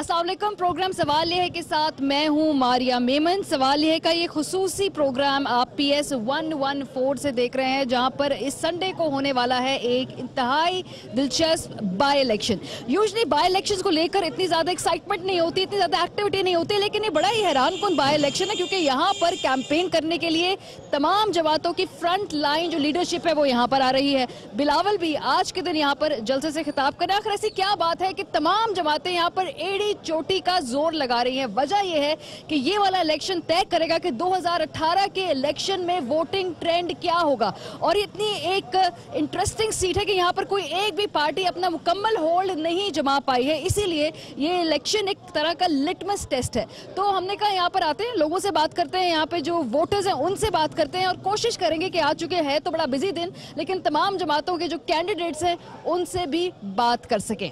अस्सलाम वालेकुम। प्रोग्राम सवाल ये है के साथ मैं हूं मारिया मेमन। सवाल ये है का ये खुसूसी प्रोग्राम आप PS 114 से देख रहे हैं, जहां पर इस संडे को होने वाला है एक इंतहाई दिलचस्प by election. Usually by elections को लेकर इतनी ज्यादा एक्साइटमेंट नहीं होती, इतनी ज्यादा एक्टिविटी नहीं होती, लेकिन ये बड़ा ही हैरानकुन बाय इलेक्शन है क्योंकि यहाँ पर कैंपेन करने के लिए तमाम जमातों की फ्रंट लाइन जो लीडरशिप है वो यहाँ पर आ रही है। बिलावल भी आज के दिन यहाँ पर जलसे से खिताब कर रहे हैं। ऐसी क्या बात है कि तमाम जमातें यहाँ पर एड़ी चोटी का जोर लगा रही हैं। वजह यह है कि ये वाला इलेक्शन तय करेगा कि 2018 के इलेक्शन में वोटिंग ट्रेंड क्या होगा। और इतनी एक इंटरेस्टिंग सीट है कि यहाँ पर कोई एक भी पार्टी अपना मुकम्मल होल्ड नहीं जमा पाई है, इसीलिए ये इलेक्शन एक तरह का लिटमस टेस्ट है। तो हमने कहा यहाँ पर आते हैं, लोगों से बात करते हैं, यहाँ पे जो वोटर्स हैं उनसे बात करते हैं और कोशिश करेंगे कि आ चुके हैं तो बड़ा बिजी दिन, लेकिन तमाम जमातों के जो कैंडिडेट्स हैं उनसे भी बात कर सकें।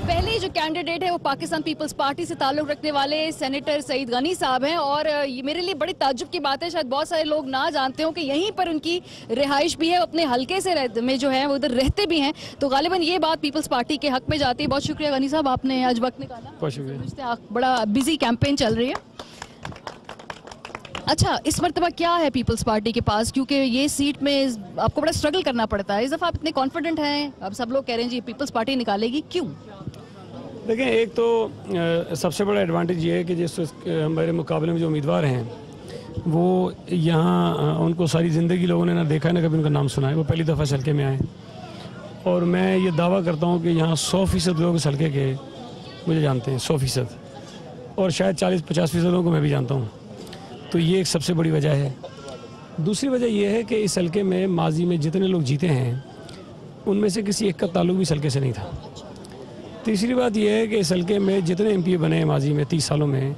पहले जो कैंडिडेट है वो पाकिस्तान पीपल्स पार्टी से ताल्लुक रखने वाले सेनेटर सईद गनी साहब हैं। और ये मेरे लिए बड़ी ताज्जुब की बात है, शायद बहुत सारे लोग ना जानते हो कि यहीं पर उनकी रिहाइश भी है, अपने हल्के से में जो है वो उधर रहते भी हैं। तो गालिबन ये बात पीपल्स पार्टी के हक में जाती है। बहुत शुक्रिया गनी साहब, आपने आज वक्त निकाला। बहुत शुक्रिया। बड़ा बिजी कैंपेन चल रही है। अच्छा, इस मरतबा क्या है पीपल्स पार्टी के पास, क्योंकि ये सीट में आपको बड़ा स्ट्रगल करना पड़ता है, इस दफ़ा आप इतने कॉन्फिडेंट हैं, अब सब लोग कह रहे हैं जी पीपल्स पार्टी निकालेगी, क्यों? देखें, एक तो सबसे बड़ा एडवांटेज ये है कि जिस हमारे मुकाबले में जो उम्मीदवार हैं वो यहाँ उनको सारी ज़िंदगी लोगों ने ना देखा है ना कभी उनका नाम सुना है, वो पहली दफ़ा इस हल्के में आए। और मैं ये दावा करता हूँ कि यहाँ 100% लोग इस हल्के के मुझे जानते हैं, 100%, और शायद 40-50% लोगों को मैं भी जानता हूँ। तो ये एक सबसे बड़ी वजह है। दूसरी वजह यह है कि इस हल्के में माजी में जितने लोग जीते हैं उनमें से किसी एक का ताल्लुक भी इस हल्के से नहीं था। तीसरी बात यह है कि इस हल्के में जितने MP बने हैं माजी में 30 सालों में,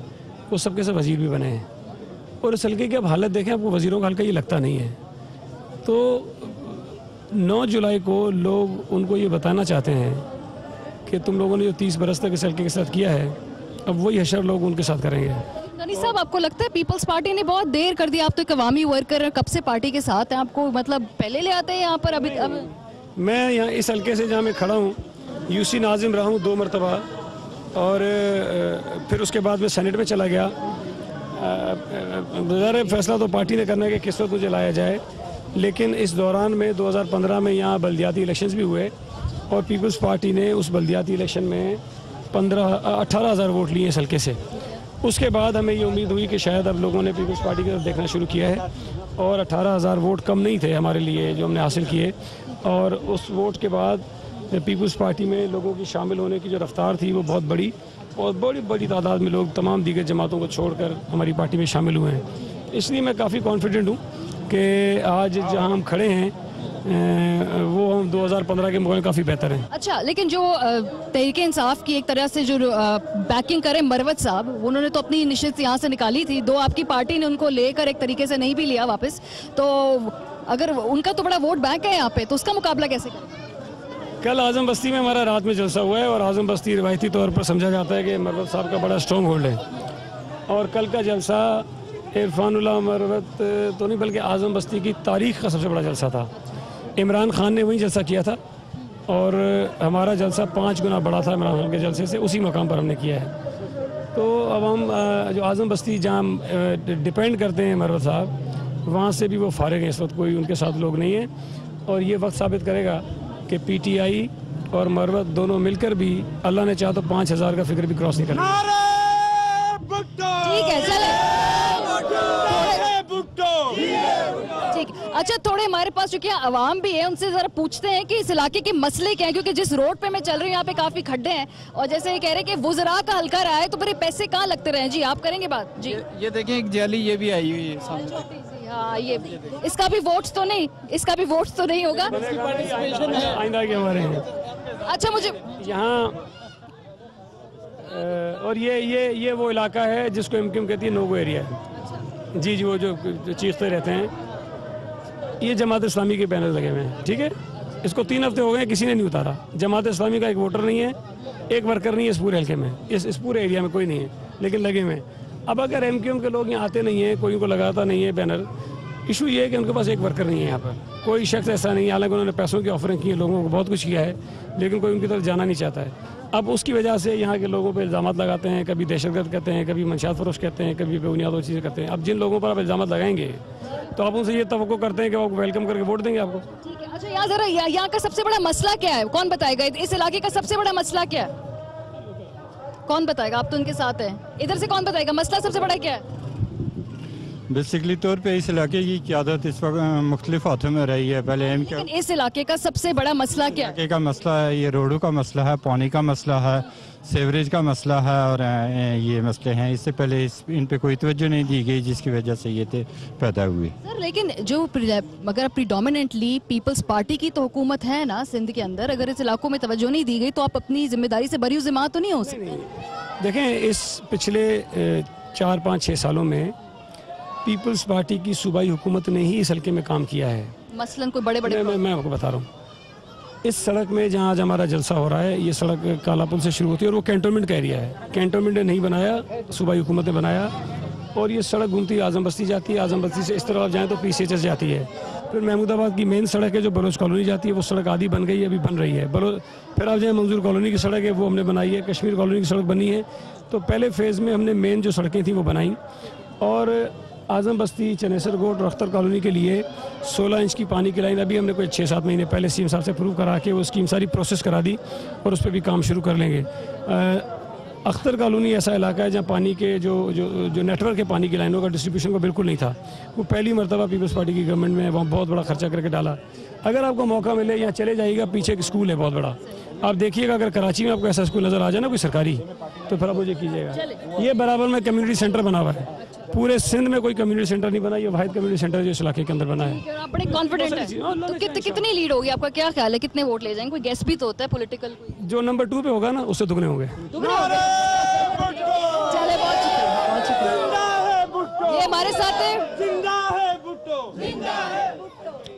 वो सबके सब वज़ीर भी बने हैं। और इस हल्के की अब हालत देखें, आपको वज़ीरों का हल्का ये लगता नहीं है। तो 9 जुलाई को लोग उनको ये बताना चाहते हैं कि तुम लोगों ने जो 30 बरस तक इस हल्के के साथ किया है, अब वही हशर लोग उनके साथ करेंगे। गनी साहब, आपको लगता है पीपल्स पार्टी ने बहुत देर कर दी? आप तो एक अवामी वर्कर, कब से पार्टी के साथ हैं, आपको मतलब पहले ले आते हैं यहाँ पर? अभी मैं यहाँ इस हल्के से जहाँ मैं खड़ा हूँ UC नाजिम रहा हूँ 2 मरतबा, और फिर उसके बाद मैं सेनेट में चला गया। ज़ाहिर फैसला तो पार्टी ने करना है कि किस वक्त मुझे लाया जाए, लेकिन इस दौरान में 2015 में यहाँ बल्दियाती इलेक्शंस भी हुए और पीपल्स पार्टी ने उस बल्दियाती इलेक्शन में 18,000 वोट लिए इस हल्के से। उसके बाद हमें ये उम्मीद हुई कि शायद अब लोगों ने पीपल्स पार्टी की तरफ देखना शुरू किया है, और 18,000 वोट कम नहीं थे हमारे लिए जो हमने हासिल किए। और उस वोट के बाद पीपल्स पार्टी में लोगों की शामिल होने की जो रफ्तार थी वो बहुत बड़ी, और बड़ी बड़ी तादाद में लोग तमाम दीगर जमातों को छोड़कर हमारी पार्टी में शामिल हुए हैं। इसलिए मैं काफ़ी कॉन्फिडेंट हूँ कि आज जहाँ हम खड़े हैं वो हम 2015 के मुकाबले काफ़ी बेहतर हैं। अच्छा, लेकिन जो तहरीक इंसाफ की एक तरह से जो बैकिंग करें मरवत साहब, उन्होंने तो अपनी निश्चित यहाँ से निकाली थी, दो आपकी पार्टी ने उनको लेकर एक तरीके से नहीं भी लिया वापस, तो अगर उनका तो बड़ा वोट बैंक है यहाँ पे, तो उसका मुकाबला कैसे करें? कल आजम बस्ती में हमारा रात में जलसा हुआ है, और आजम बस्ती रिवायती तौर पर समझा जाता है कि मरवत साहब का बड़ा स्ट्रॉन्ग होल्ड है। और कल का जलसा इरफानुल्लाह मरवत तो नहीं बल्कि आजम बस्ती की तारीख़ का सबसे बड़ा जलसा था। इमरान खान ने वही जलसा किया था, और हमारा जलसा 5 गुना बड़ा था इमरान खान के जलसे से, उसी मकाम पर हमने किया है। तो अब हम जो आजम बस्ती जहाँ डिपेंड करते हैं मरवत साहब, वहाँ से भी वो फारिग हैं, इस वक्त कोई उनके साथ लोग नहीं है। और ये वक्त साबित करेगा कि PTI और मरवत दोनों मिलकर भी अल्लाह ने चाहा तो 5,000 का फिक्र भी क्रॉस नहीं करना। ठीक है, चले ठीक। अच्छा, थोड़े हमारे पास चूंकि आवाम भी है, उनसे जरा पूछते हैं कि इस इलाके के मसले क्या हैं, क्योंकि जिस रोड पे मैं चल रही हूँ यहाँ पे काफी खड्डे हैं, और जैसे ये कह रहे हैं कि वुज़रा का हल्का रहा है तो बड़े पैसे कहाँ लगते रहे हैं। जी, आप करेंगे बात? जी, ये देखें, एक जाली ये भी आई हुई है सामने। हाँ, ये भी, इसका भी वोट्स तो नहीं होगा। आइंदा के हमारे हैं। अच्छा, मुझे यहाँ और ये वो इलाका है जिसको MQM कहती है नो-गो एरिया है। जी, वो जो चीखते रहते हैं, ये जमात इस्लामी के बैनर लगे हुए हैं। ठीक है, इसको 3 हफ्ते हो गए, किसी ने नहीं उतारा। जमात इस्लामी का एक वोटर नहीं है, एक वर्कर नहीं है इस पूरे हल्के में, इस पूरे एरिया में कोई नहीं है, लेकिन लगे हुए हैं। अब अगर एमक्यूएम के लोग यहाँ आते नहीं हैं, कोई उनको लगाता नहीं है बैनर, इशू ये है कि उनके पास एक वर्कर नहीं है यहाँ पर, कोई शख्स ऐसा नहीं है, हालांकि उन्होंने पैसों की ऑफरिंग की है, लोगों को बहुत कुछ किया है, लेकिन कोई उनकी तरफ जाना नहीं चाहता है। अब उसकी वजह से यहाँ के लोगों पर इल्ज़ाम लगाते हैं, कभी दहशतगर्द कहते हैं, कभी मंशियात फरोश कहते हैं, कभी बेबुनियाद और चीज़ें करते हैं। अब जिन लोगों पर आप इल्ज़ाम लगाएंगे तो आप उनसे ये तवक्को करते हैं कि वो वेलकम करके वोट देंगे आपको। ठीक है, अच्छा यहाँ जरा यहाँ का सबसे बड़ा मसला क्या है, कौन बताएगा? इस इलाके का सबसे बड़ा मसला क्या है, कौन बताएगा? आप तो उनके साथ हैं, इधर से कौन बताएगा मसला सबसे बड़ा क्या है? बेसिकली तौर पे इस इलाके की क़यादत इस वक्त मुख्तलिफ हाथों में रही है। पहले लेकिन इस इलाके का सबसे बड़ा मसला क्या है? इलाके का मसला है, ये रोडों का मसला है, पानी का मसला है, सीवरेज का मसला है, और ये मसले हैं। इससे पहले इन पे कोई तवज्जो नहीं दी गई, जिसकी वजह से ये पैदा हुई। सर लेकिन जो अगर प्रीडोमिनेंटली पीपल्स पार्टी की तो हुकूमत है ना सिंध के अंदर, अगर इस इलाकों में तवज्जो नहीं दी गई तो आप अपनी जिम्मेदारी से बरी ज़िम्मा तो नहीं हो सकते? देखें, इस पिछले 4-5-6 सालों में पीपल्स पार्टी की सूबाई हुकूमत ने ही इस हल्के में काम किया है। मसलन कोई बड़े बड़े मैं आपको बता रहा हूँ, इस सड़क में जहाँ आज हमारा जलसा हो रहा है, ये सड़क काला पुल से शुरू होती है और वो कैंटोनमेंट का एरिया है। कैंटोनमेंट ने नहीं बनाया, सूबाई हुकूमत ने बनाया, और ये सड़क घूमती आजम बस्ती जाती है, आजम बस्ती से इस तरफ जाएँ तो PCHS जाती है, फिर महमूदाबाद की मेन सड़क है जो बलोच कॉलोनी जाती है, वो सड़क आधी बन गई है, अभी बन रही है। फिर आप जाए मंजूर कॉलोनी की सड़क है, वो हमने बनाई है, कश्मीर कॉलोनी की सड़क बनी है। तो पहले फेज़ में हमने मेन जो सड़कें थी वो बनाई, और आजम बस्ती, चनेसर गोट और अख्तर कॉलोनी के लिए 16 इंच की पानी की लाइन अभी हमने कोई 6-7 महीने पहले CM साहब से अप्रूव करा के वो स्कीम सारी प्रोसेस करा दी, और उस पर भी काम शुरू कर लेंगे। अख्तर कॉलोनी ऐसा इलाका है जहाँ पानी के जो नेटवर्क है पानी की लाइनों का डिस्ट्रीब्यूशन का बिल्कुल नहीं था, वो पहली मरतबा पीपल्स पार्टी की गवर्नमेंट में वहाँ बहुत बड़ा खर्चा करके डाला। अगर आपको मौका मिले यहाँ चले जाइएगा, पीछे एक स्कूल है बहुत बड़ा, आप देखिएगा, अगर कराची में आपको ऐसा स्कूल नज़र आ जाए ना कोई सरकारी, तो फिर आप मुझे कीजिएगा। ये बराबर में कम्युनिटी सेंटर बना हुआ है, पूरे सिंध में कोई कम्युनिटी सेंटर नहीं बना, ये वाहिद कम्युनिटी सेंटर जो इस इलाके के अंदर बना है। आप बड़े कॉन्फिडेंट हैं, तो कितनी लीड होगी आपका क्या ख्याल है, कितने वोट ले जाएंगे? कोई गेस भी तो होता है पॉलिटिकल, जो नंबर 2 पे होगा ना उससे दुगने होंगे। चले, बहुत शुक्रिया। ये हमारे साथ है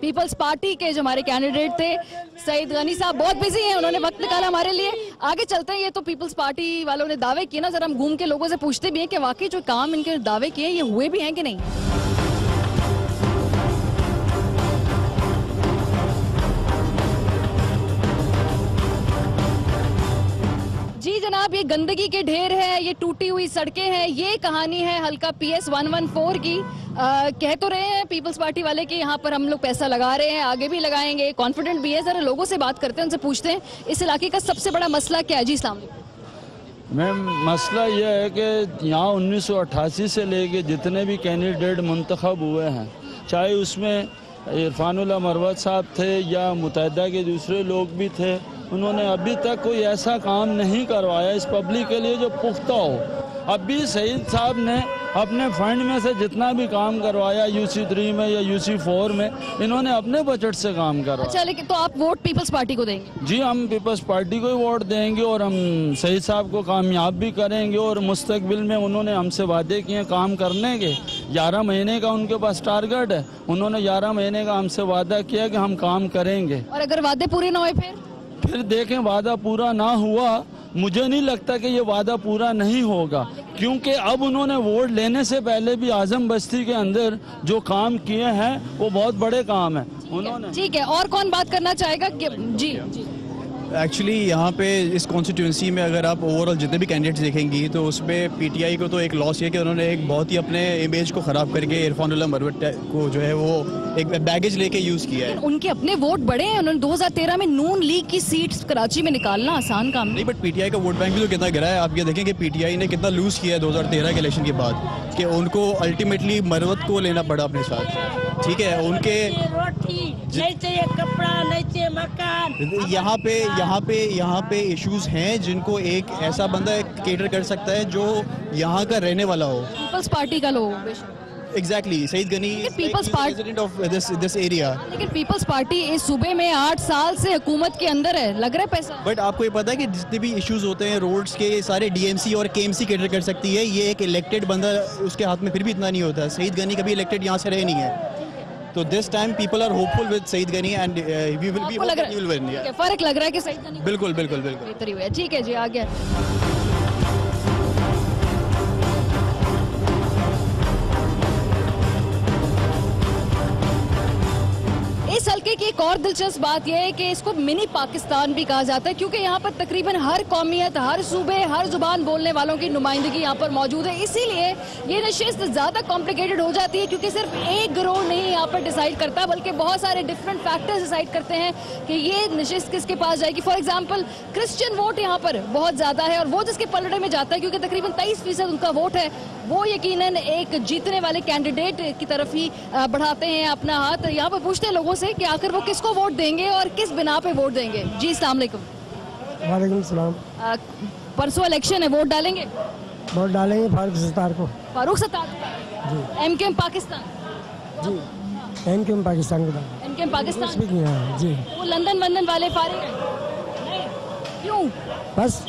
पीपल्स पार्टी के जो हमारे कैंडिडेट थे सईद गनी साहब, बहुत बिजी हैं, उन्होंने वक्त निकाला हमारे लिए। आगे चलते हैं, ये तो पीपल्स पार्टी वालों ने दावे किए ना, जरा हम घूम के लोगों से पूछते भी हैं कि वाकई जो काम इनके दावे किए ये हुए भी हैं कि नहीं। जी जनाब, ये गंदगी के ढेर है, ये टूटी हुई सड़कें हैं, ये कहानी है हल्का PS 114 की। कह तो रहे हैं पीपल्स पार्टी वाले कि यहाँ पर हम लोग पैसा लगा रहे हैं, आगे भी लगाएंगे, कॉन्फिडेंट भी है। जरा लोगों से बात करते हैं, उनसे पूछते हैं इस इलाके का सबसे बड़ा मसला क्या है। जी इस्लाम मैम, मसला यह है कि यहाँ 1988 से लेके जितने भी कैंडिडेट मुंतखब हुए हैं, चाहे उसमें इरफानुल्लाह मरवत साहब थे या मुत्तहिदा के दूसरे लोग भी थे, उन्होंने अभी तक कोई ऐसा काम नहीं करवाया इस पब्लिक के लिए जो पुख्ता हो। अभी सईद साहब ने अपने फंड में से जितना भी काम करवाया UC3 में या UC4 में, इन्होंने अपने बजट से काम करवाया। अच्छा, लेकिन तो आप वोट पीपल्स पार्टी को देंगे? जी, हम पीपल्स पार्टी को ही वोट देंगे, और हम सईद साहब को कामयाब भी करेंगे, और मुस्तकबिल में उन्होंने हमसे वादे किए काम करने के। 11 महीने का उनके पास टारगेट है, उन्होंने 11 महीने का हमसे वादा किया कि हम काम करेंगे। और अगर वादे पूरे ना हुए फिर देखें, वादा पूरा ना हुआ, मुझे नहीं लगता कि ये वादा पूरा नहीं होगा, क्योंकि अब उन्होंने वोट लेने से पहले भी आजम बस्ती के अंदर जो काम किए हैं वो बहुत बड़े काम हैं उन्होंने। ठीक है, और कौन बात करना चाहेगा? जी एक्चुअली यहाँ पे इस कॉन्स्टिट्यूंसी में अगर आप ओवरऑल जितने भी कैंडिडेट्स देखेंगी तो उसमें PTI को तो एक लॉस है कि उन्होंने एक बहुत ही अपने इमेज को ख़राब करके इरफानुल्लाह मरवत को जो है वो एक बैगेज लेके यूज़ किया है। उनके अपने वोट बढ़े हैं, उन्होंने 2013 में नून लीग की सीट्स कराची में निकालना आसान काम नहीं, बट PTI का वोट बैंक भी तो कितना गिरा है। आप ये देखें कि PTI ने कितना लूज़ किया है 2013 के इलेक्शन के बाद, कि उनको अल्टीमेटली मरवत को लेना पड़ा अपने साथ। ठीक है, उनके नहीं चाहिए कपड़ा, नहीं चाहिए मकान। यहाँ पे इश्यूज हैं जिनको एक ऐसा बंदा केटर कर सकता है जो यहाँ का रहने वाला हो। पीपल्स पार्टी का लोग exactly, Saeed Ghani Peoples Party of this area. लेकिन पीपल्स पार्टी इस सूबे में 8 साल से हुकूमत के अंदर है, लग रहा है पैसा। बट आपको ये पता है कि जितने भी इश्यूज होते हैं रोड्स के, सारे DMC और KMC केटर कर सकती है। ये एक इलेक्टेड बंदा, उसके हाथ में फिर भी इतना नहीं होता। सईद गनी कभी इलेक्टेड यहाँ से रहे नहीं है, तो this time people are hopeful with Saeed Ghani and we will be hopeful you will win. फर्क लग रहा है कि सईद गनी बिल्कुल। बेहतरी हुई है। ठीक है जी, आ गया। इस हल्के की एक और दिलचस्प बात यह है कि इसको मिनी पाकिस्तान भी कहा जाता है, क्योंकि यहाँ पर तकरीबन हर कौमियत, हर सूबे, हर जुबान बोलने वालों की नुमाइंदगी यहाँ पर मौजूद है। इसीलिए ये नशिस्त ज़्यादा कॉम्प्लिकेटेड हो जाती है, क्योंकि सिर्फ एक गिरोह नहीं यहाँ पर डिसाइड करता, बल्कि बहुत सारे डिफरेंट फैक्टर्स डिसाइड करते हैं कि ये नशिस्त किसके पास जाएगी। फॉर एग्जाम्पल क्रिश्चियन वोट यहाँ पर बहुत ज़्यादा है, और वो जिसके पलड़े में जाता है, क्योंकि तकरीबन 23% उनका वोट है, वो यकीनन एक जीतने वाले कैंडिडेट की तरफ ही बढ़ाते हैं अपना हाथ। यहाँ पर पूछते हैं लोगों से कि आखिर वो किसको वोट देंगे और किस बिना पे वोट देंगे। जी अस्सलाम वालेकुम। वालेकुम सलाम। परसों इलेक्शन है, वोट डालेंगे? वोट डालेंगे फारूक सत्तार को। फारूक सत्तार जी। एमकेएम पाकिस्तान जी, एमकेएम पाकिस्तान को डालेंगे। एमकेएम पाकिस्तान जी। वो लंदन वाले फारिग हैं, क्यों? बस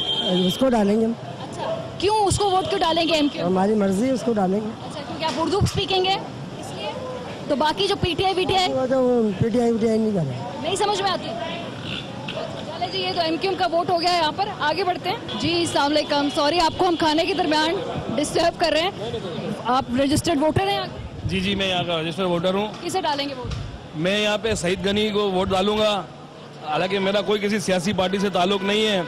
उसको डालेंगे हम। अच्छा, क्यों उसको वोट क्यों डालेंगे? एमकेएम हमारी मर्जी है, उसको डालेंगे। अच्छा, क्योंकि आप उर्दू स्पीकिंग है इसलिए? तो बाकी जो पीटीआई वीटीआई वो तो पीटीआई नहीं कर रहे, नहीं समझ में आती। चले जी, ये तो एमक्यूएम का वोट हो गया है। यहाँ पर आगे बढ़ते हैं। जी अस्सलाम वालेकुम, सॉरी आपको हम खाने के दरमियान डिस्टर्ब कर रहे हैं। आप रजिस्टर्ड वोटर हैं? जी जी, मैं यहाँ का रजिस्टर्ड वोटर हूँ। किसे डालेंगे वोट? मैं यहाँ पे सईद गनी को वोट डालूंगा। हालांकि मेरा कोई किसी सियासी पार्टी से ताल्लुक नहीं है।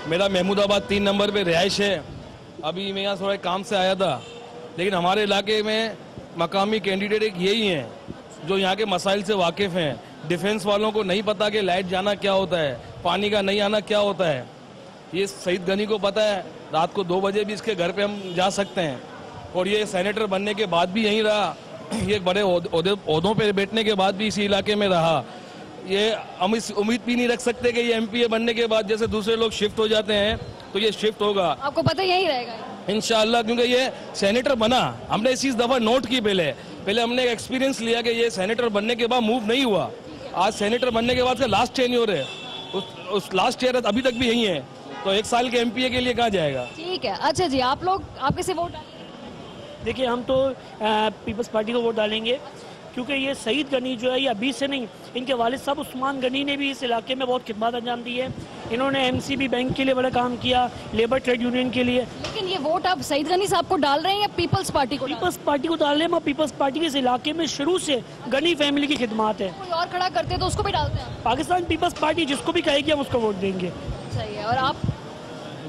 मेरा महमूदाबाद 3 नंबर पे रिहाइश है। अभी मैं यहाँ थोड़ा काम से आया था, लेकिन हमारे इलाके में मकामी कैंडिडेट एक यही हैं जो यहाँ के मसाइल से वाकिफ़ हैं। डिफेंस वालों को नहीं पता कि लाइट जाना क्या होता है, पानी का नहीं आना क्या होता है। ये सईद गनी को पता है। रात को 2 बजे भी इसके घर पे हम जा सकते हैं, और ये सेनेटर बनने के बाद भी यहीं रहा। ये बड़े ओहदों पे बैठने के बाद भी इसी इलाके में रहा। ये हम इस उम्मीद भी नहीं रख सकते कि ये एमपीए बनने के बाद जैसे दूसरे लोग शिफ्ट हो जाते हैं तो ये शिफ्ट होगा। आपको पता यही रहेगा इंशाल्लाह, क्योंकि ये सेनेटर बना। हमने इस दफ़ा नोट की, पहले हमने एक्सपीरियंस लिया कि ये सेनेटर बनने के बाद मूव नहीं हुआ। आज सेनेटर बनने के बाद का लास्ट टेन्योर है, उस लास्ट ईयर अभी तक भी यही है, तो 1 साल के एमपीए के लिए कहाँ जाएगा। ठीक है। अच्छा जी, आप लोग आप किसे वोट डालेंगे? देखिए, हम तो पीपल्स पार्टी को वोट डालेंगे, क्योंकि ये सईद गनी जो है ये अभी से नहीं, इनके वालिद साहब उस्मान गनी ने भी इस इलाके में बहुत खिदमत अंजाम दी है। इन्होंने एमसीबी बैंक के लिए बड़ा काम किया, लेबर ट्रेड यूनियन के लिए। लेकिन ये वोट आप सईद गनी साहब को डाल रहे हैं या पीपल्स पार्टी को? पीपल्स पार्टी को डाल रहे हैं। पीपल्स पार्टी के इस इलाके में शुरू से गनी फैमिली की खिदमत है। कोई और खड़ा करते हैं तो उसको भी डालते हैं? पाकिस्तान पीपल्स पार्टी जिसको भी कहेगी हम उसको वोट देंगे। सही है। और आप?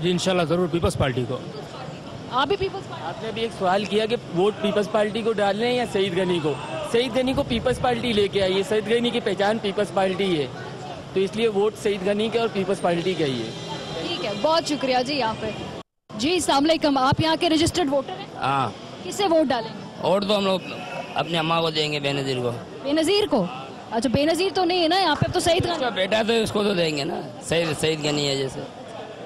जी इंशाल्लाह ज़रूर पीपल्स पार्टी को। आप भी पीपल्स पार्टी? आपने भी एक सवाल किया कि वोट पीपल्स पार्टी को डालने हैं या सईद गनी को। सईद गनी को पीपल्स पार्टी लेके आई है। सईद गनी की पहचान पीपल्स पार्टी है, तो इसलिए वोट सईद गनी के और पीपल्स पार्टी का ही है। ठीक है, बहुत शुक्रिया जी। यहाँ पे जी अस्सलाम वालेकुम, आप यहाँ के रजिस्टर्ड वोटर हैं? हाँ। किसे वोट डालेंगे? और तो हम लोग अपने अम्मा को देंगे, बेनज़ीर को। बेनज़ीर को? अच्छा, बेनज़ीर तो नहीं है ना यहाँ पे, तो सईद गनी बेटा तो उसको तो देंगे ना, सईद गनी है जैसे,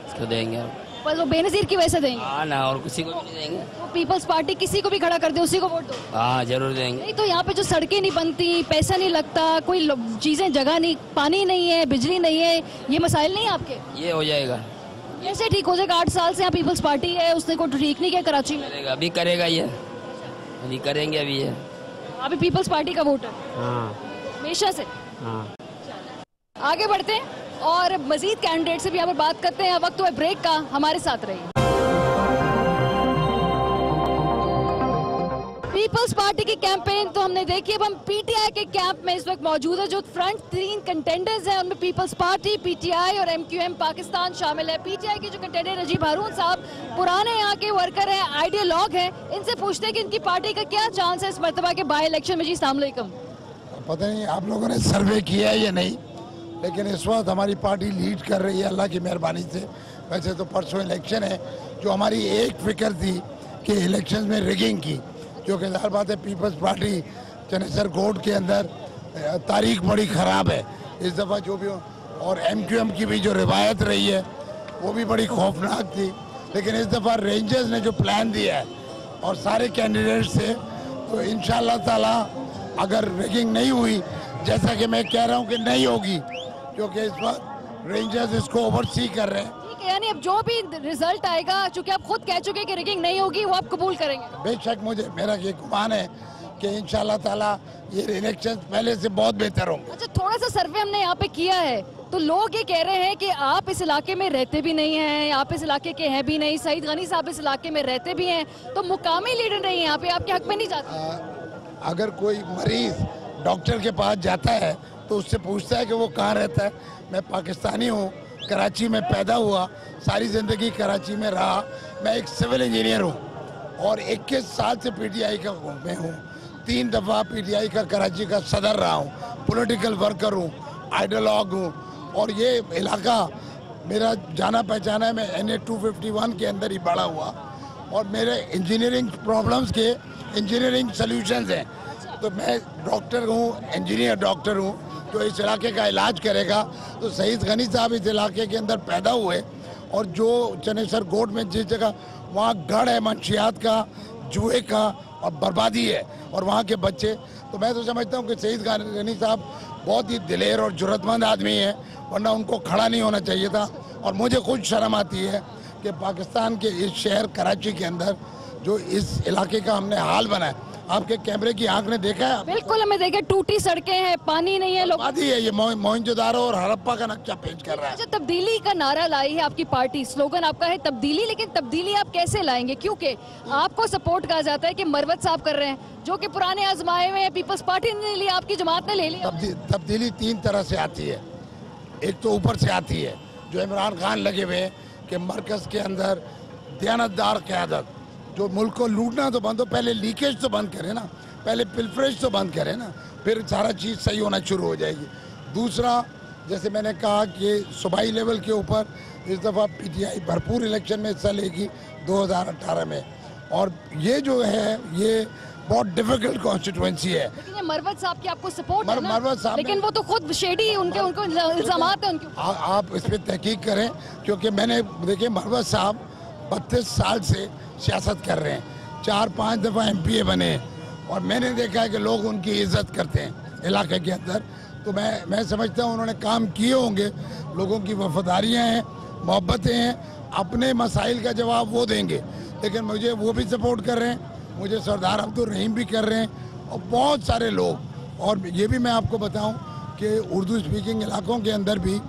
उसको देंगे। बस वो बेनज़ीर की वजह से देंगे? हाँ ना, और किसी को भी नहीं देंगे। तो पीपल्स पार्टी किसी को भी खड़ा कर दे उसी को वोट दो? हाँ जरूर देंगे। नहीं तो यहाँ पे जो सड़कें नहीं बनती, पैसा नहीं लगता, कोई चीजें जगह नहीं, पानी नहीं है, बिजली नहीं है, ये मसाइल नहीं आपके? ये हो जाएगा। कैसे ठीक हो जाएगा? 8 साल से यहाँ पीपल्स पार्टी है, उसने को ठीक नहीं किया कराची में। अभी करेगा ये, अभी करेंगे अभी ये। अभी पीपल्स पार्टी का वोटर? हाँ। हमेशा से? हाँ। आगे बढ़ते हैं और मजीद कैंडिडेट से भी यहाँ पर बात करते हैं। वक्त हुआ ब्रेक का, हमारे साथ रहिए। पीपल्स पार्टी की कैंपेन तो हमने देखी, अब हम पीटीआई के कैंप में इस वक्त मौजूद है। जो फ्रंट 3 कंटेंडर्स हैं उनमें पीपल्स पार्टी, पीटीआई और एमक्यूएम पाकिस्तान शामिल है। पीटीआई के जो कंटेंडर नजीब हारून साहब पुराने यहाँ के वर्कर हैं, आइडियोलॉग हैं, इनसे पूछते हैं कि इनकी पार्टी का क्या चांस है इस मरतबा के बाई इलेक्शन में। जी अस्सलाम वालेकुम। पता नहीं आप लोगों ने सर्वे किया है या नहीं, लेकिन इस वक्त हमारी पार्टी लीड कर रही है अल्लाह की मेहरबानी से। वैसे तो परसों इलेक्शन है, जो हमारी एक फिक्र थी कि इलेक्शन में रिगिंग की, जो कि ज़ाहिर बात है पीपल्स पार्टी चनेसर कोर्ट के अंदर तारीख बड़ी ख़राब है इस दफ़ा जो भी हो, और एमक्यूएम की भी जो रिवायत रही है वो भी बड़ी खौफनाक थी। लेकिन इस दफ़ा रेंजर्स ने जो प्लान दिया है और सारे कैंडिडेट से, तो इंशाअल्लाह ताला अगर रिगिंग नहीं हुई, जैसा कि मैं कह रहा हूँ कि नहीं होगी, क्योंकि इस वक्त रेंजर्स इसको ओवरसी कर रहे हैं। यानी अब जो भी रिजल्ट आएगा, चूंकि आप खुद कह चुके कि रिगिंग नहीं होगी, वो आप कबूल करेंगे? बेशक, मेरा ये गुमान है कि इंशाल्लाह ताला ये इलेक्शन पहले से बहुत बेहतर होंगे। अच्छा, थोड़ा सा सर्वे हमने यहाँ पे किया है, तो लोग ये कह रहे हैं कि आप इस इलाके में रहते भी नहीं हैं, आप इस इलाके के हैं भी नहीं, सईद गनी साहब इस इलाके में रहते भी हैं, तो मुकामी लीडर नहीं है यहाँ पे, आपके हक में नहीं जाते? अगर कोई मरीज डॉक्टर के पास जाता है तो उससे पूछता है कि वो कहाँ रहता है। मैं पाकिस्तानी हूँ, कराची में पैदा हुआ, सारी ज़िंदगी कराची में रहा। मैं एक सिविल इंजीनियर हूँ और 21 साल से पीटीआई का मैं हूँ। 3 दफ़ा पीटीआई का कराची का सदर रहा हूँ, पॉलिटिकल वर्कर हूँ, आइडियोलॉग हूँ। और ये इलाका मेरा जाना पहचाना है। मैं NA 251 के अंदर ही बड़ा हुआ और मेरे इंजीनियरिंग प्रॉब्लम्स के इंजीनियरिंग सॉल्यूशंस हैं। तो मैं डॉक्टर हूँ, इंजीनियर डॉक्टर हूँ, जो इस इलाके का इलाज करेगा। तो सईद गनी साहब इस इलाके के अंदर पैदा हुए और जो चनेसर गोट में जिस जगह वहाँ गढ़ है मंशियात का, जुए का और बर्बादी है और वहाँ के बच्चे, तो मैं तो समझता हूँ कि सईद गनी साहब बहुत ही दिलेर और जुर्रतमंद आदमी है, वरना उनको खड़ा नहीं होना चाहिए था। और मुझे खुद शर्म आती है कि पाकिस्तान के इस शहर कराची के अंदर जो इस इलाके का हमने हाल बनाया, आपके कैमरे की आंख ने देखा है? बिल्कुल हमें देखे, टूटी सड़कें हैं, पानी नहीं है, लोग आबादी है। ये मोहनजोदारो और हड़प्पा का नक्शा पेश कर रहा है। अच्छा, तब्दीली का नारा लाई है आपकी पार्टी, स्लोगन आपका है तब्दीली, लेकिन तब्दीली आप कैसे लाएंगे? क्योंकि आपको सपोर्ट कहा जाता है कि मरवत साहब कर रहे हैं, जो कि पुराने आजमाए हुए हैं, पीपल्स पार्टी ने लिया, आपकी जमात ने ले लिया। तब्दीली 3 तरह से आती है। एक तो ऊपर से आती है, जो इमरान खान लगे हुए हैं कि मरकज के अंदर दयानतदार क़यादत, जो मुल्क को लूटना तो बंद हो, पहले लीकेज तो बंद करें ना, पहले पिलफरेज तो बंद करें ना, फिर सारा चीज़ सही होना शुरू हो जाएगी। दूसरा, जैसे मैंने कहा कि सूबाई लेवल के ऊपर इस दफ़ा पीटीआई भरपूर इलेक्शन में हिस्सा लेगी 2018 में, और ये जो है ये बहुत डिफिकल्ट कॉन्स्टिट्यूएंसी है। लेकिन ये मरवत साहब की आपको सपोर्ट है ना? मरवत साहब, लेकिन वो तो खुद शेडी, उनको इल्जामात हैं उनके। आप इस पर तहकीक करें, क्योंकि मैंने देखिए मरवत साहब 32 साल से सियासत कर रहे हैं, 4-5 दफ़ा MPA बने और मैंने देखा है कि लोग उनकी इज्जत करते हैं इलाके के अंदर। तो मैं समझता हूँ उन्होंने काम किए होंगे, लोगों की वफादारियाँ हैं, मोहब्बतें हैं, अपने मसाइल का जवाब वो देंगे। लेकिन मुझे वो भी सपोर्ट कर रहे हैं, मुझे सरदार अब्दुल रहीम भी कर रहे हैं और बहुत सारे लोग। और ये भी मैं आपको बताऊं कि उर्दू स्पीकिंग इलाकों के अंदर भी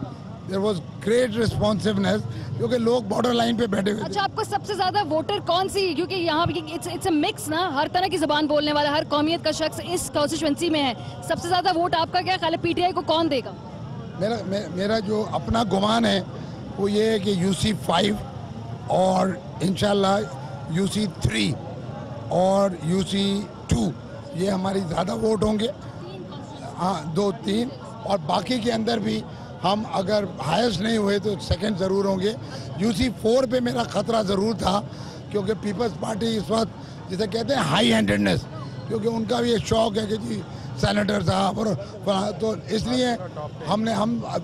देयर वाज ग्रेट रिस्पॉन्सिवनेस, क्योंकि लोग बॉर्डर लाइन पे बैठे हुए थे। अच्छा, आपको सबसे ज्यादा वोटर कौन सी, क्योंकि यहाँ इट्स अ मिक्स ना, हर तरह की जुबान बोलने वाला, हर कौमियत का शख्स इस कॉन्स्टिट्यूएंसी में है, सबसे ज्यादा वोट आपका क्या ख्याल है, पीटीआई को कौन देगा? मेरा जो अपना गुमान है वो ये है कि UC5 और इंशाल्लाह UC3 और UC2 ये हमारी ज़्यादा वोट होंगे। हाँ, 2-3, और बाकी के अंदर भी हम अगर हाईएस्ट नहीं हुए तो सेकंड ज़रूर होंगे। UC4 पे मेरा ख़तरा ज़रूर था, क्योंकि पीपल्स पार्टी इस वक्त जिसे कहते हैं हाई हैंडेडनेस, क्योंकि उनका भी ये शौक है कि जी सेनेटर साहब, और तो इसलिए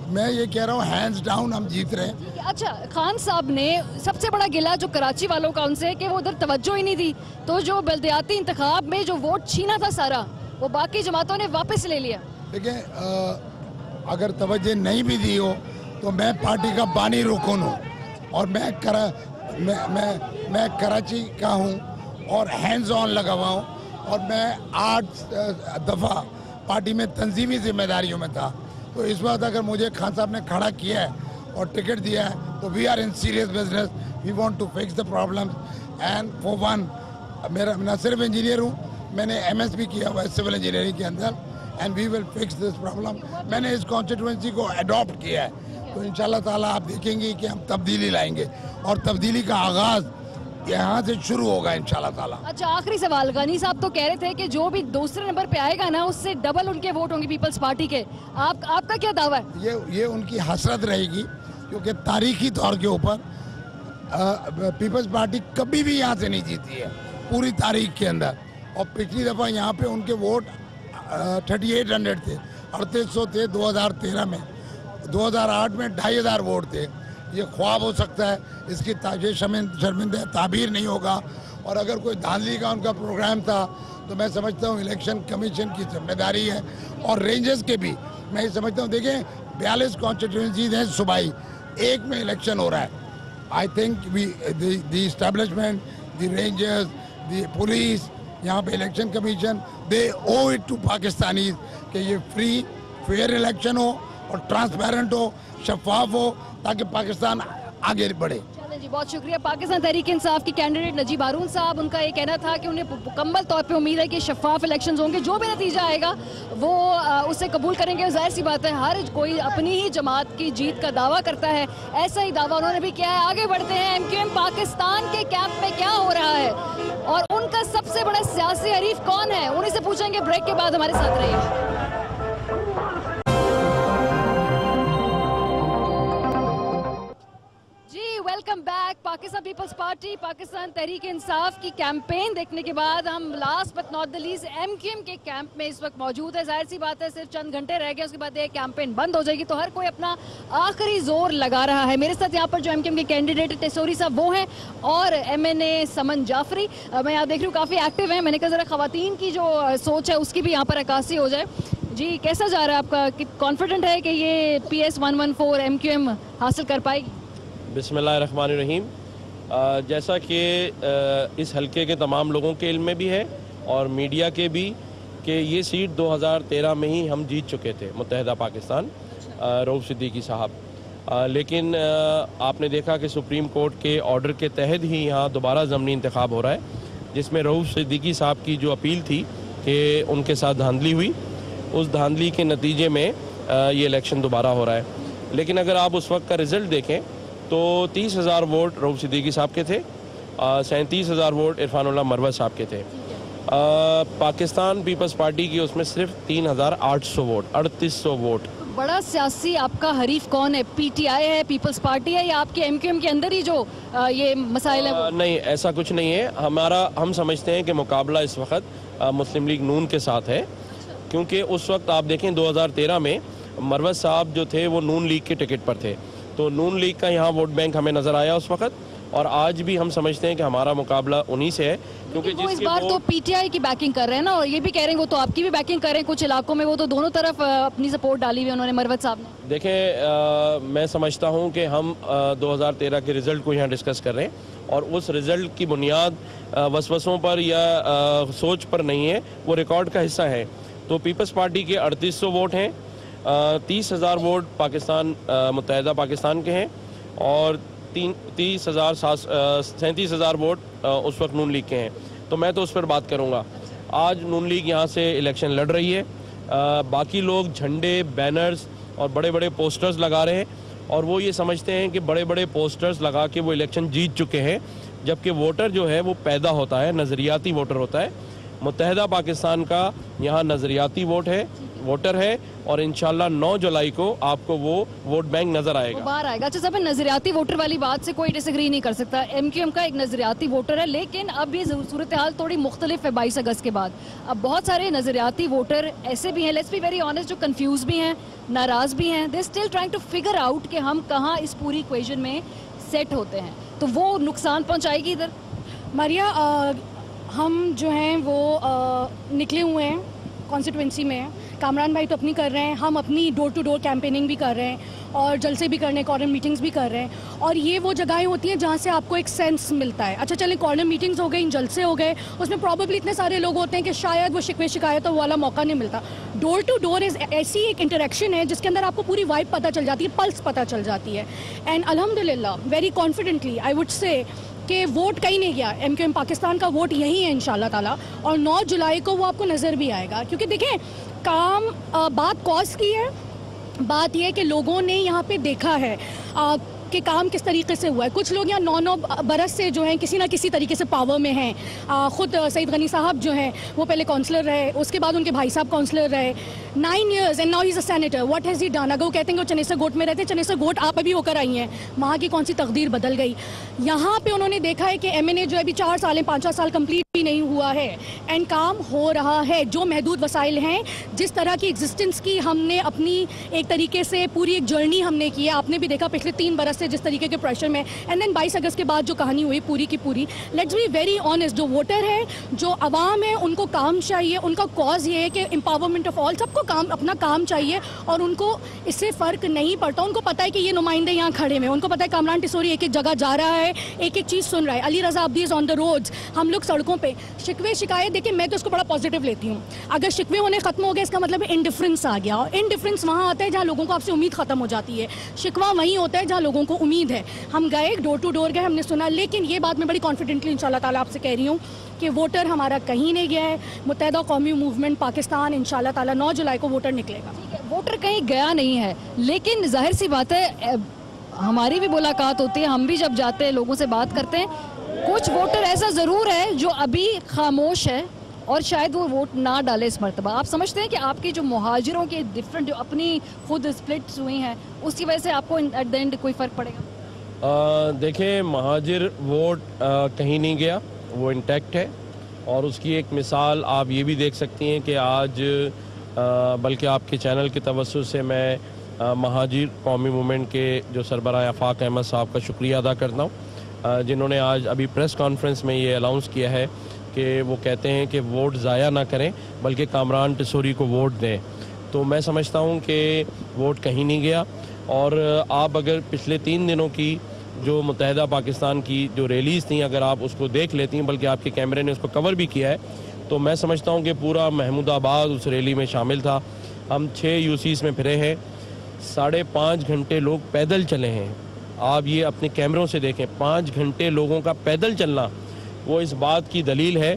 मैं ये कह रहा हूँ हैंड्स डाउन हम जीत रहे हैं। अच्छा, खान साहब ने सबसे बड़ा गिला जो कराची वालों का उनसे है कि वो उधर तवज्जो ही नहीं दी, तो जो बल्दियाती इंतखाब में जो वोट छीना था सारा, वो बाकी जमातों ने वापस ले लिया। देखिए, अगर तवज्जो नहीं भी दी हो तो मैं पार्टी का बानी रुकन हूँ और मैं कराची का हूँ और हैंड्स ऑन लगा हुआ हूँ, और मैं 8 दफ़ा पार्टी में तंजीमी जिम्मेदारियों में था। तो इस वक्त अगर मुझे खान साहब ने खड़ा किया है और टिकट दिया है तो we are in serious business, we want to fix the problems. And for one, मेरा न सिर्फ इंजीनियर हूँ, मैंने MS भी किया हुआ है सिविल इंजीनियरिंग के अंदर, and we will fix this problem. मैंने इस कॉन्स्टिट्यूएंसी को अडॉप्ट किया है, तो इंशाल्लाह ताला आप देखेंगे कि हम तब्दीली लाएंगे और तब्दीली का आगाज़ यहाँ से शुरू होगा इंशाल्लाह ताला। अच्छा, आखिरी सवाल, गनी साहब तो कह रहे थे कि जो भी दूसरे नंबर पे आएगा ना, उससे डबल उनके वोट होंगे पीपल्स पार्टी के। आपका क्या दावा है? ये उनकी हसरत रहेगी, क्योंकि तारीखी तौर के ऊपर पीपल्स पार्टी कभी भी यहाँ से नहीं जीती है पूरी तारीख के अंदर। और पिछली दफ़ा यहाँ पे उनके वोट 3800 थे, 3800 थे 2013 में, 2008 में 2500 वोट थे। ये ख्वाब हो सकता है, इसकी शर्मिंदा ताबीर नहीं होगा। और अगर कोई धांधली का उनका प्रोग्राम था तो मैं समझता हूँ इलेक्शन कमीशन की जिम्मेदारी है, और रेंजर्स के भी मैं ये समझता हूँ। देखें, 42 कॉन्स्टिट्यूएंसीज हैं सूबाई, एक में इलेक्शन हो रहा है। I think the establishment, the rangers, the police, यहाँ पे election commission, they owe it to Pakistanis कि ये फ्री फेयर इलेक्शन हो और ट्रांसपेरेंट हो, शफाफ हो, ताकि पाकिस्तान आगे बढ़े। जी बहुत शुक्रिया। पाकिस्तान तहरीक इंसाफ के कैंडिडेट नजीब हारून साहब, उनका ये कहना था कि उन्हें मुकम्मल तौर पे उम्मीद है कि शफाफ इलेक्शंस होंगे, जो भी नतीजा आएगा वो उसे कबूल करेंगे। जाहिर सी बात है हर कोई अपनी ही जमात की जीत का दावा करता है, ऐसा ही दावा उन्होंने भी किया है। आगे बढ़ते हैं, MQM पाकिस्तान के कैंप में क्या हो रहा है और उनका सबसे बड़ा सियासी हरीफ कौन है, उन्हीं से पूछेंगे। ब्रेक के बाद हमारे साथ रहिए। Welcome back. Pakistan people's party, Pakistan Tehreek Insaf की कैंपेन देखने के बाद हम last but not the least MQM के कैंप में इस वक्त मौजूद है। जाहिर सी बात है सिर्फ चंद घंटे रह गए, उसके बाद ये कैंपेन बंद हो जाएगी, तो हर कोई अपना आखिरी जोर लगा रहा है। मेरे साथ यहाँ पर जो MQM के कैंडिडेट टेसोरी साहब वो हैं और MNA समन जाफरी, मैं यहाँ देख रही हूँ काफ़ी एक्टिव हैं। मैंने कहा ज़रा ख़वातीन की जो सोच है उसकी भी यहाँ पर अक्कासी हो जाए। जी कैसा जा रहा है आपका, कॉन्फिडेंट है कि ये PS 114 MQM हासिल कर पाएगी? बिस्मिल्लाहिर्रहमानिर्रहीम। जैसा कि इस हलके के तमाम लोगों के इल्म में भी है और मीडिया के भी कि ये सीट 2013 में ही हम जीत चुके थे, मुत्तहिदा पाकिस्तान, रऊफ सिद्दीकी साहब। लेकिन आपने देखा कि सुप्रीम कोर्ट के ऑर्डर के तहत ही यहाँ दोबारा ज़मनी इंतखाब हो रहा है, जिसमें रऊफ सिद्दीकी साहब की जो अपील थी कि उनके साथ धांधली हुई, उस धांधली के नतीजे में ये इलेक्शन दोबारा हो रहा है। लेकिन अगर आप उस वक्त का रिज़ल्ट देखें तो 30,000 वोट रऊफ सिद्दीकी साहब के थे, 37,000 वोट इरफानुल्लाह मरवत साहब के थे। पाकिस्तान पीपल्स पार्टी की उसमें सिर्फ 3,800 वोट, 3800 वोट। बड़ा सियासी आपका हरीफ कौन है? PTI है, पीपल्स पार्टी है, या आपके MQM के अंदर ही जो ये मसाइल है? नहीं, ऐसा कुछ नहीं है। हम समझते हैं कि मुकाबला इस वक्त मुस्लिम लीग नून के साथ है, क्योंकि उस वक्त आप देखें 2013 में मरवत साहब जो थे वो नून लीग के टिकट पर थे, तो नून लीग का यहाँ वोट बैंक हमें नज़र आया उस वक्त, और आज भी हम समझते हैं कि हमारा मुकाबला उन्हीं से है, क्योंकि वो इस बार तो PTI की बैकिंग कर रहे हैं ना, और ये भी कह रहे हैं वो तो आपकी भी बैकिंग कर रहे हैं कुछ इलाकों में, वो तो दोनों तरफ अपनी सपोर्ट डाली हुई उन्होंने मरवत साहब ने। देखें, मैं समझता हूँ कि हम 2013 के रिज़ल्ट को यहाँ डिस्कस कर रहे हैं, और उस रिज़ल्ट की बुनियाद वसवसों पर या सोच पर नहीं है, वो रिकॉर्ड का हिस्सा है। तो पीपल्स पार्टी के 3800 वोट हैं, 30,000 वोट पाकिस्तान मुत्तहिदा पाकिस्तान के हैं, और 37,000 वोट उस वक्त नून लीग के हैं। तो मैं तो उस पर बात करूंगा। आज नून लीग यहाँ से इलेक्शन लड़ रही है, बाकी लोग झंडे, बैनर्स और बड़े बड़े पोस्टर्स लगा रहे हैं, और वो ये समझते हैं कि बड़े बड़े पोस्टर्स लगा के वो इलेक्शन जीत चुके हैं, जबकि वोटर जो है वो पैदा होता है, नज़रियाती वोटर होता है। मुत्तहिदा पाकिस्तान का यहाँ नज़रियाती वोटर है, और इंशाल्लाह 9 जुलाई को आपको वो वोट बैंक नजर आएगा, बाहर आएगा। अच्छा साहब, नजरियाती वोटर वाली बात से कोई डिसएग्री नहीं कर सकता, MQM का एक नजरियाती वोटर है, लेकिन अब ये सूरत हाल थोड़ी मुख्तलिफ है 22 अगस्त के बाद। अब बहुत सारे नजरियाती वोटर ऐसे भी हैं, लेट्स बी वेरी ऑनेस्ट, जो कंफ्यूज भी हैं, नाराज भी हैं, they still trying to figure out कि हम कहाँ इस पूरी इक्वेशन में सेट होते हैं, तो वो नुकसान पहुँचाएगी इधर। मारिया, हम जो हैं वो निकले हुए हैं कॉन्स्टिट्यूंसी में, कामरान भाई तो अपनी कर रहे हैं, हम अपनी डोर टू डोर कैंपेनिंग भी कर रहे हैं और जलसे भी करने, कॉर्नर मीटिंग्स भी कर रहे हैं, और ये वो जगहें होती हैं जहाँ से आपको एक सेंस मिलता है। अच्छा चलें, कॉर्नर मीटिंग्स हो गई, जलसे हो गए, उसमें प्रॉब्ली इतने सारे लोग होते हैं कि शायद वो शिकवे शिकायतों वाला मौका नहीं मिलता। डोर टू डोर ऐसी एक इंटरेक्शन है जिसके अंदर आपको पूरी वाइब पता चल जाती है, पल्स पता चल जाती है, एंड अल्हम्दुलिल्लाह very confidently I would say कि वोट कहीं नहीं गया, MQM पाकिस्तान का वोट यही है इंशाल्लाह ताला, और 9 जुलाई को वो आपको नज़र भी आएगा। क्योंकि देखें, काम बात कॉज की है, बात यह है कि लोगों ने यहाँ पे देखा है कि काम किस तरीके से हुआ है। कुछ लोग यहाँ 9 बरस से जो हैं किसी ना किसी तरीके से पावर में हैं। ख़ुद सईद गनी साहब जो हैं वो पहले काउंसलर रहे, उसके बाद उनके भाई साहब काउंसलर रहे 9 years and now he is a senator. What has he done? अगर वो कहते हैं कि वो चनेसर गोट में रहते, चनेसर गोट आप अभी होकर आई हैं, वहाँ की कौन सी तकदीर बदल गई। यहाँ पर उन्होंने देखा है कि MNA जो अभी 4 साल 5 साल कम्प्लीट भी नहीं हुआ है, एंड काम हो रहा है। जो महदूद वसाइल हैं, जिस तरह की एग्जिस्टेंस की हमने अपनी एक तरीके से पूरी एक जर्नी हमने की है, आपने भी देखा पिछले 3 बरस से जिस तरीके के प्रेशर में, एंड देन 22 अगस्त के बाद जो कहानी हुई पूरी की पूरी। लेट्स बी वेरी ऑनेस्ट, जो वोटर है, जो अवाम है, उनको काम चाहिए, उनका कॉज ये है कि एम्पावरमेंट ऑफ ऑल, सबको काम, अपना काम चाहिए, और उनको इससे फ़र्क नहीं पड़ता। उनको पता है कि ये नुमाइंदे यहाँ खड़े हैं, उनको पता है कामरान टिसोरी एक एक जगह जा रहा है, एक एक चीज़ सुन रहा है, Ali Raza अब्दी is on the roads, हम लोग सड़कों पे, पड़े। शिकवे शिकायत देखिए मैं तो इसको बड़ा पॉजिटिव लेती हूँ। अगर शिकवे होने ख़त्म हो गए इसका मतलब इंडिफरेंस आ गया, और इंडिफरेंस वहाँ आता है जहाँ लोगों को आपसे उम्मीद ख़त्म हो जाती है। शिकवा वहीं होता है जहाँ लोगों को उम्मीद है। हम गए, डोर टू डोर गए, हमने सुना, लेकिन ये बात मैं बड़ी कॉन्फिडेंटली इंशाल्लाह ताला आपसे कह रही हूँ कि वोटर हमारा कहीं नहीं गया है। मुत्तहिदा कौमी मूवमेंट पाकिस्तान इंशाल्लाह ताला 9 जुलाई को वोटर निकलेगा। वोटर कहीं गया नहीं है, लेकिन जाहिर सी बात है हमारी भी मुलाकात होती है, हम भी जब जाते हैं लोगों से बात करते हैं, कुछ वोटर ऐसा ज़रूर है जो अभी खामोश है और शायद वो वोट ना डाले इस मरतबा। आप समझते हैं कि आपकी जो मुहाजिरों के डिफरेंट जो अपनी खुद स्प्लिट्स हुई हैं उसकी वजह से आपको एट द एंड कोई फ़र्क पड़ेगा? देखिए, महाजिर वोट कहीं नहीं गया, वो इंटैक्ट है। और उसकी एक मिसाल आप ये भी देख सकती हैं कि आज बल्कि आपके चैनल की तवज्जो से मैं महाजिर कौमी मूवमेंट के जो सरबराह आफाक अहमद साहब का शुक्रिया अदा करता हूँ, जिन्होंने आज अभी प्रेस कॉन्फ्रेंस में ये अनाउंस किया है कि वो कहते हैं कि वोट ज़ाया ना करें बल्कि कामरान टिसोरी को वोट दें। तो मैं समझता हूँ कि वोट कहीं नहीं गया। और आप अगर पिछले 3 दिनों की जो मुत्तहिदा पाकिस्तान की जो रैलीज़ थी अगर आप उसको देख लेती हैं, बल्कि आपके कैमरे ने उसको कवर भी किया है, तो मैं समझता हूँ कि पूरा महमूदाबाद उस रैली में शामिल था। हम 6 यूसीज़ में फिरे हैं, 5.5 घंटे लोग पैदल चले हैं। आप ये अपने कैमरों से देखें, 5 घंटे लोगों का पैदल चलना, वो इस बात की दलील है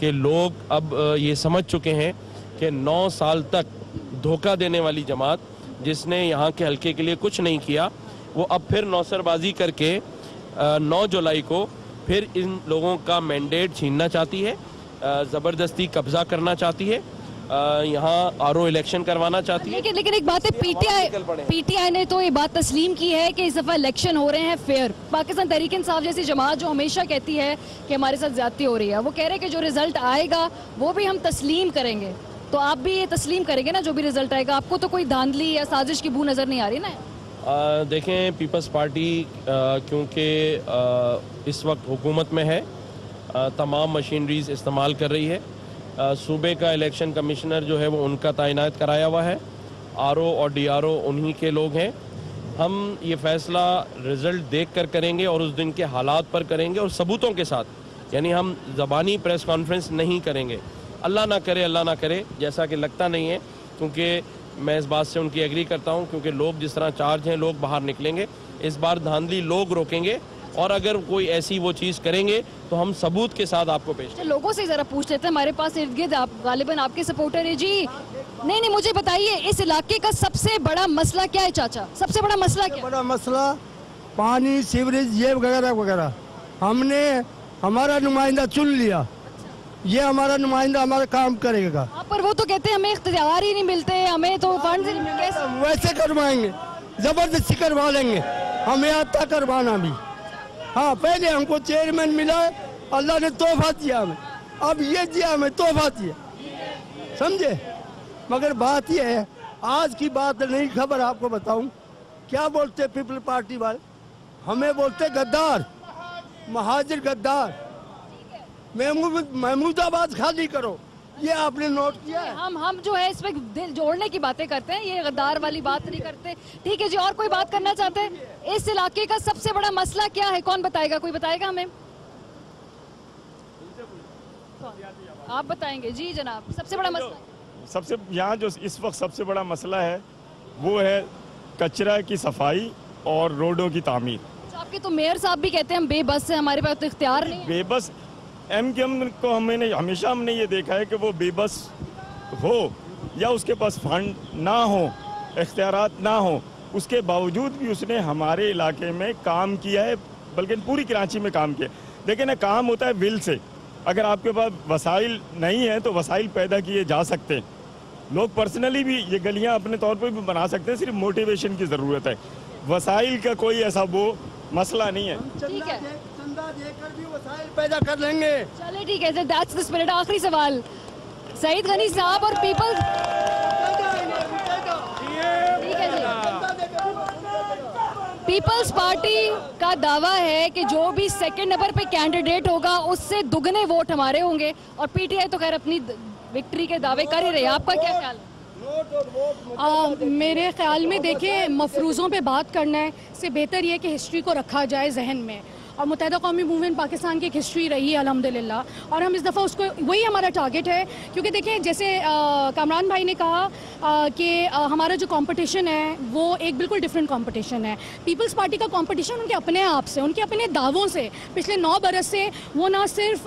कि लोग अब ये समझ चुके हैं कि 9 साल तक धोखा देने वाली जमात जिसने यहाँ के हल्के के लिए कुछ नहीं किया, वो अब फिर नौसरबाजी करके 9 जुलाई को फिर इन लोगों का मैंडेट छीनना चाहती है, ज़बरदस्ती कब्जा करना चाहती है, यहाँ आरओ इलेक्शन करवाना चाहती है। लेकिन एक बात है, पीटीआई ने तो ये बात तस्लीम की है कि इस दफ़ा इलेक्शन हो रहे हैं फेयर। पाकिस्तान तहरीक इंसाफ जैसी जमात जो हमेशा कहती है कि हमारे साथ ज्यादती हो रही है, वो कह रहे हैं कि जो रिजल्ट आएगा वो भी हम तस्लीम करेंगे। तो आप भी ये तस्लीम करेंगे ना जो भी रिजल्ट आएगा? आपको तो कोई धांधली या साजिश की बू नज़र नहीं आ रही ना? देखें, पीपल्स पार्टी क्योंकि इस वक्त हुकूमत में है, तमाम मशीनरीज इस्तेमाल कर रही है। सूबे का इलेक्शन कमिश्नर जो है वो उनका तैनात कराया हुआ है, आरओ और डीआरओ उन्हीं के लोग हैं। हम ये फ़ैसला रिज़ल्ट देख कर करेंगे और उस दिन के हालात पर करेंगे और सबूतों के साथ, यानी हम ज़बानी प्रेस कॉन्फ्रेंस नहीं करेंगे। अल्लाह ना करे जैसा कि लगता नहीं है, क्योंकि मैं इस बात से उनकी एग्री करता हूं, क्योंकि लोग जिस तरह चार्ज हैं लोग बाहर निकलेंगे। इस बार धांधली लोग रोकेंगे और अगर कोई ऐसी वो चीज़ करेंगे तो हम सबूत के साथ आपको पेश करेंगे। लोगों से ज़रा पूछ लेते हैं, हमारे पास इर्द गिर्द आप गालिबन आपके सपोर्टर है जी। नहीं, मुझे बताइए इस इलाके का सबसे बड़ा मसला क्या है चाचा? सबसे बड़ा मसला क्या? बड़ा मसला पानी, सीवरेज, ये वगैरह वगैरह। हमने हमारा नुमाइंदा चुन लिया, ये हमारा नुमाइंदा हमारा काम करेगा। पर वो तो कहते हैं हमें इख्तियार ही नहीं मिलते, हमें तो फंड वैसे करवाएंगे, जबरदस्ती करवा लेंगे, हमें आता करवाना भी। हाँ, पहले हमको चेयरमैन मिला, अल्लाह ने तोहफा दिया हमें, अब ये दिया हमें तोहफा दिया, समझे? मगर बात ये है, आज की बात नहीं, खबर आपको बताऊं क्या बोलते पीपल पार्टी वाले, हमें बोलते गद्दार, महाजिर गद्दार। महमूदाबाद खाली करो, ये आपने नोट किया है? हम जो है इसमें दिल जोड़ने की बातें करते हैं, ये गद्दार वाली बात नहीं करते। ठीक है जी, और कोई बात करना चाहते हैं? इस इलाके का सबसे बड़ा मसला क्या है? कौन बताएगा? कोई बताएगा हमें? आप बताएंगे? जी जनाब, सबसे बड़ा मसला। सबसे यहाँ जो इस वक्त सबसे बड़ा मसला है वो है कचरा की सफाई और रोडों की तामीर। आपके तो मेयर साहब भी कहते हैं हम बेबस है, हमारे पास तो इख्तियार नहीं है। बेबस एमकेएम को हमेशा हमने ये देखा है कि वो बेबस हो या उसके पास फंड ना हो, इख्तियारात ना हो, उसके बावजूद भी उसने हमारे इलाके में काम किया है, बल्कि पूरी कराची में काम किया। लेकिन काम होता है विल से। अगर आपके पास वसाइल नहीं है तो वसाइल पैदा किए जा सकते हैं। लोग पर्सनली भी ये गलियां अपने तौर पर भी बना सकते हैं, सिर्फ मोटिवेशन की ज़रूरत है। वसाइल का कोई ऐसा वो मसला नहीं है। ठीक है, चंदा देकर भी वसाइल पैदा कर लेंगे। चलिए ठीक है, दैट्स द स्पिरिट। आखिरी सवाल, सईद गनी साहब और पीपल्स, ठीक है जी, पीपल्स पार्टी का दावा है कि जो भी सेकंड नंबर पे कैंडिडेट होगा उससे दुगने वोट हमारे होंगे, और पीटीआई तो खैर अपनी विक्ट्री के दावे कर ही रही है। आपका क्या ख्याल है? मेरे ख्याल में देखिए, मफरूज़ों पे बात करना है से बेहतर ये कि हिस्ट्री को रखा जाए जहन में। और मुत्तहिदा कौमी मूवमेंट पाकिस्तान की एक हिस्ट्री रही है अल्हम्दुलिल्लाह, और हम इस दफ़ा उसको वही हमारा टारगेट है। क्योंकि देखें जैसे कामरान भाई ने कहा कि हमारा जो कंपटीशन है वो एक बिल्कुल डिफरेंट कंपटीशन है। पीपल्स पार्टी का कंपटीशन उनके अपने आप से, उनके अपने दावों से पिछले 9 बरस से वो ना सिर्फ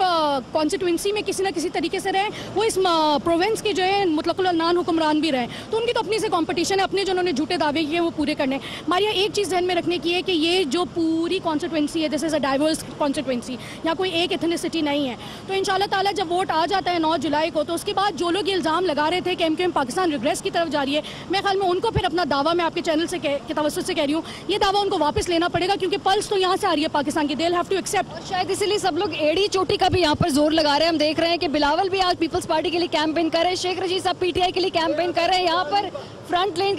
कॉन्स्टिट्यूंसी में किसी न किसी तरीके से रहे, वो इस प्रोविंस के जो है मुतलकुल अलनान हुक्मरान भी रहे। तो उनकी तो अपनी से कंपटीशन है, अपने जो उन्होंने झूठे दावे किए वो पूरे करने। मारिया एक चीज़ ध्यान में रखने की है कि ये जो पूरी कॉन्स्टिट्यूंसी है, this is a diverse constituency, यहाँ कोई एक एथनिसिटी नहीं है। तो इंशाल्लाह ताला जब वोट आ जाता है 9 जुलाई को, तो उसके बाद जो लोग ये इल्ज़ाम लगा रहे थे कि एमक्यूएम पाकिस्तान रिग्रेस की तरफ जा रही है, मैं ख्याल में उनको फिर अपना दावा मैं आपके चैनल से के तवज्जुह से कह रही हूँ, ये दावा उनको वापस लेना पड़ेगा, क्योंकि पल्स तो यहाँ से आ रही है पाकिस्तान की, they will have to accept. शायद इसीलिए सब लोग एड़ी चोटी का भी यहाँ पर जोर लगा रहे हैं। हम देख रहे हैं कि बिलावल भी आज पीपल्स पार्टी के लिए कैंपेन कर रहे हैं, शेख रशीद साहब पीटीआई के लिए कैंपेन कर रहे हैं, यहाँ पर फ्रंट लाइन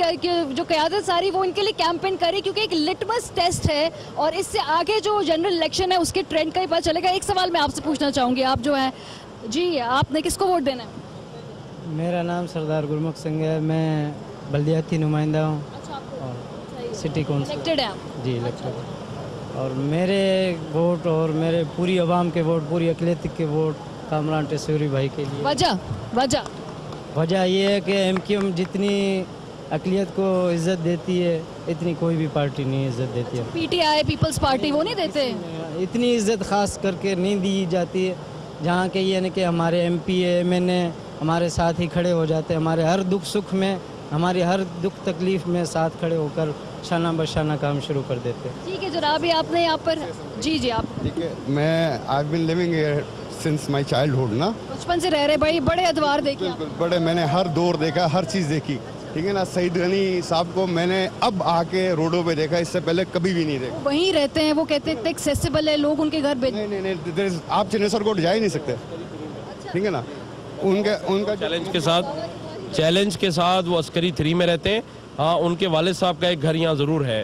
जो क़यादत सारी वो इनके लिए कैंपेन कर रही है, क्योंकि एक लिटमस टेस्ट है और इससे आगे जो जनरल इलेक्शन है उसके ट्रेंड का ही पता चलेगा। एक सवाल मैं आपसे पूछना चाहूँगी, आप जो है जी, आपने किसको वोट देना है? मेरा नाम सरदार गुरमुख सिंह है, मैं बल्दियाती नुमाइंदा हूँ। अच्छा, सिटी कौंसिल इलेक्टेड है आप? जी इलेक्टेड। और मेरे वोट और मेरे पूरी आवाम के वोट, पूरी अक़लियत के वोट कामरान टेसूरी भाई के लिए। वजह ये है कि एमक्यूएम जितनी अक़लियत को इज़्ज़त देती है इतनी कोई भी पार्टी नहीं इज़्ज़त देती है। पीटीआई पीपल्स पार्टी वो नहीं देते, इतनी इज़्ज़त ख़ास करके नहीं दी जाती है, जहाँ के ये न कि हमारे एमपी एमएनए हमारे साथ ही खड़े हो जाते हैं, हमारे हर दुख सुख में, हमारी हर दुख तकलीफ़ में साथ खड़े होकर शाना बशाना काम शुरू कर देते हैं। ठीक है जनाब, आपने यहाँ पर जी आप। ठीक है, मैं I have been living here since my childhood ना, बचपन से रह रहे भाई, बड़े अदवार देखे, बड़े मैंने हर दौर देखा, हर चीज़ देखी, ठीक है ना। सईद गनी साहब को मैंने अब आके रोडों पे देखा, इससे पहले कभी भी नहीं देखा। वहीं रहते हैं, वो कहते हैं एक्सेसिबल है, लोग उनके घर नहीं, आप चनेसर कोट जा ही नहीं सकते, ठीक है ना। उनका चैलेंज के साथ वो अस्करी 3 में रहते हैं। हाँ, उनके वालिद साहब का एक घर यहाँ ज़रूर है।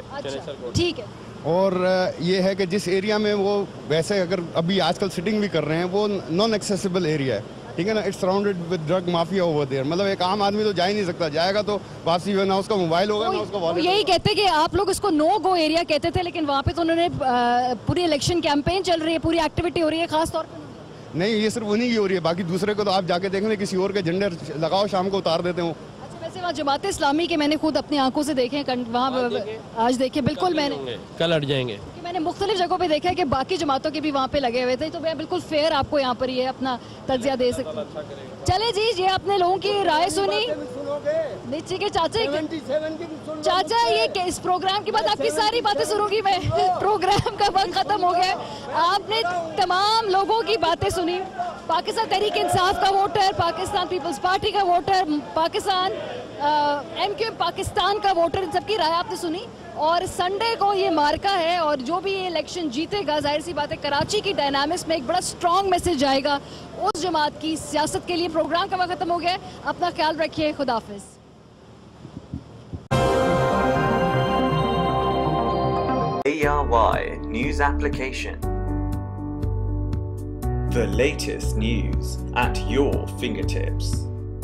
ठीक है। और ये है कि जिस एरिया में वो वैसे अगर अभी आजकल सिटिंग भी कर रहे हैं, वो नॉन एक्सेसिबल एरिया है, ठीक है ना। It's surrounded with drug mafia over there, मतलब एक आम आदमी तो जा ही नहीं सकता, जाएगा तो वापसी ना उसका मोबाइल होगा ना उसका वॉलेट। यही कहते कि आप लोग इसको नो गो एरिया कहते थे, लेकिन वहाँ पे तो उन्होंने पूरी इलेक्शन कैंपेन चल रही है, पूरी एक्टिविटी हो रही है, खास तौर पर नहीं, ये सिर्फ उन्हीं की हो रही है, बाकी दूसरे को तो आप जाके देख लें, किसी और के झंडे लगाओ, शाम को उतार देते हो। वैसे वहाँ जमात इस्लामी के मैंने खुद अपनी आंखों से देखे, वहाँ आज देखे, बिल्कुल मैंने कल हट जाएंगे, मैंने मुख्तलिफ जगहों पे देखा है कि बाकी जमातों के भी वहाँ पे लगे हुए थे, तो मैं बिल्कुल फेयर आपको यहाँ पर ये अपना तज्जिया दे सकती हूँ। चले जी, ये आपने लोगों की राय सुनी, नीचे के चाचा ये इस प्रोग्राम के बाद आपकी सारी बातें सुनूंगी मैं, प्रोग्राम का वक्त खत्म हो गया, आपने तमाम लोगों की बातें सुनी, पाकिस्तान तहरीक इंसाफ का वोटर, पाकिस्तान पीपल्स पार्टी का वोटर, पाकिस्तान एमक्यूएम पाकिस्तान का वोटर, इन सबकी राय आपने सुनी। और संडे को ये मार्का है, और जो भी ये इलेक्शन जीतेगा, जाहिर सी बात है कराची की डायनामिक्स में एक बड़ा स्ट्रॉन्ग मैसेज जाएगा उस जमात की सियासत के लिए। प्रोग्राम का वक्त खत्म हो गया, अपना ख्याल रखिए, खुदाफिज। ARY News Application. The latest news at your fingertips.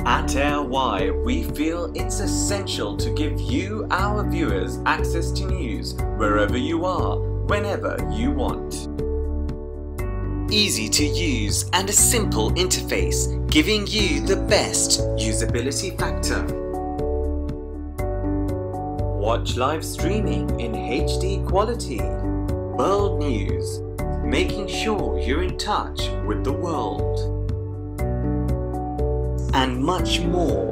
At ARY, we feel it's essential to give you, our viewers, access to news wherever you are, whenever you want. Easy to use and a simple interface, giving you the best usability factor. Watch live streaming in HD quality. World news, making sure you're in touch with the world. And much more.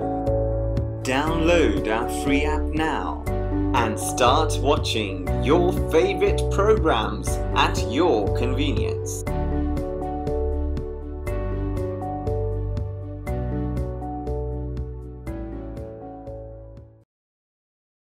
Download our free app now and start watching your favorite programs at your convenience.